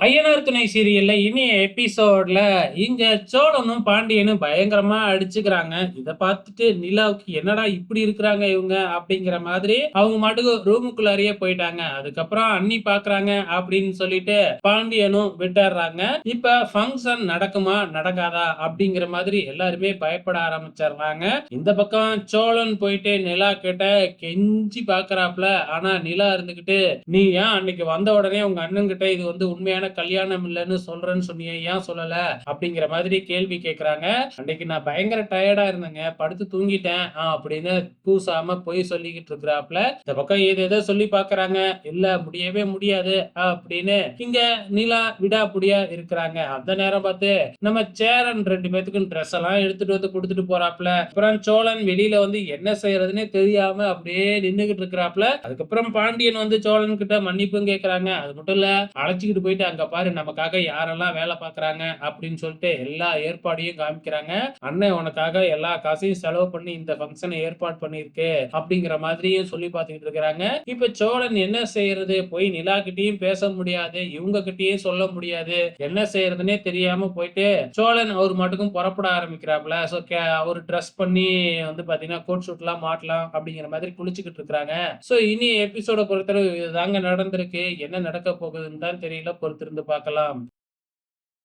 ஐயனார் துணை சீரியல்ல இனிய எபிசோட்ல இங்க சோழனும் பாண்டியனும் பயங்கரமா அடிச்சுக்கிறாங்க. இத பார்த்துட்டு நிலாவுக்கு என்னடா இப்படி இருக்கிறாங்க இவங்க அப்படிங்கிற மாதிரி அவங்க மாட்டுக்கு ரூமுக்குள்ளாரியே போயிட்டாங்க. அதுக்கப்புறம் அண்ணி பாக்குறாங்க அப்படின்னு சொல்லிட்டு பாண்டியனும் விட்டுறாங்க. இப்ப ஃபங்க்ஷன் நடக்குமா நடக்காதா அப்படிங்கிற மாதிரி எல்லாருமே பயப்பட ஆரம்பிச்சிடுறாங்க. இந்த பக்கம் சோழன் போயிட்டு நிலா கிட்ட கெஞ்சி பாக்குறாப்ல. ஆனா நிலா இருந்துகிட்டு நீ ஏன் அன்னைக்கு வந்த உடனே உங்க அண்ணன் கிட்ட இது வந்து உண்மையான கல்யாணம் இல்லன்னு சொல்றேன்னு சொன்னியே ஏன் சொல்லல அப்படிங்கிற மாதிரி கேள்வி கேட்கறாங்க. அன்னைக்கு நான் பயங்கர டயர்டா இருந்தேங்க, படுத்து தூங்கிட்டேன் அப்படின்னு கூசாம பொய் சொல்லிக்கிட்டு இருக்கிறாப்ல. இந்த பக்கம் ஏதேதோ சொல்லி பாக்குறாங்க. இல்ல முடியவே முடியாது அப்படின்னு இங்க நிலா விடாப்புடியா இருக்கிறாங்க. அந்த நேரம் பார்த்து நம்ம சேரன் 2 பேத்துக்கும் ட்ரெஸ் எல்லாம் எடுத்துட்டு வந்து கொடுத்துட்டு போறாப்ல. அப்புறம் சோழன் வெளியில வந்து என்ன செய்யறதுன்னே தெரியாம அப்படியே நின்னுகிட்டு இருக்கிறாப்ல. அதுக்கப்புறம் பாண்டியன் வந்து சோழன் கிட்ட மன்னிப்பும் கேட்கறாங்க. அது மட்டும் இல்ல அழைச்சிக்கிட்டு போயிட்டு அங்க பாரு நமக்காக யாரெல்லாம் வேலை பார்க்கறாங்க அப்படின்னு சொல்லிட்டு எல்லா ஏற்பாடையும் காமிக்கிறாங்க. அண்ணன் உனக்காக எல்லா காசையும் செலவு பண்ணி இந்த ஃபங்க்ஷனை ஏற்பாடு பண்ணிருக்கு அப்படிங்கிற மாதிரியும் சொல்லி பார்த்துக்கிட்டு இருக்கிறாங்க. இப்ப சோழன் என்ன செய்யறது, போய் நிலா கிட்டயும் பேச முடியாது, இவங்க கிட்டயும் சொல்ல முடியாது, என்ன செய்யறதுன்னே தெரியாம போயிட்டு சோழன் அவர் மட்டுக்கும் புறப்பட ஆரம்பிக்கிறாப்ல. சோ அவர் ட்ரெஸ் பண்ணி வந்து பாத்தீங்கன்னா கோட் ஷூட் எல்லாம் மாட்டலாம் அப்படிங்கிற மாதிரி குளிச்சுக்கிட்டு இருக்காங்க. சோ இனி எபிசோட பொறுத்தளவு இதுதாங்க நடந்திருக்கு. என்ன நடக்க போகுதுன்னு தான் தெரியல, பொறுத்திருந்து பார்க்கலாம்.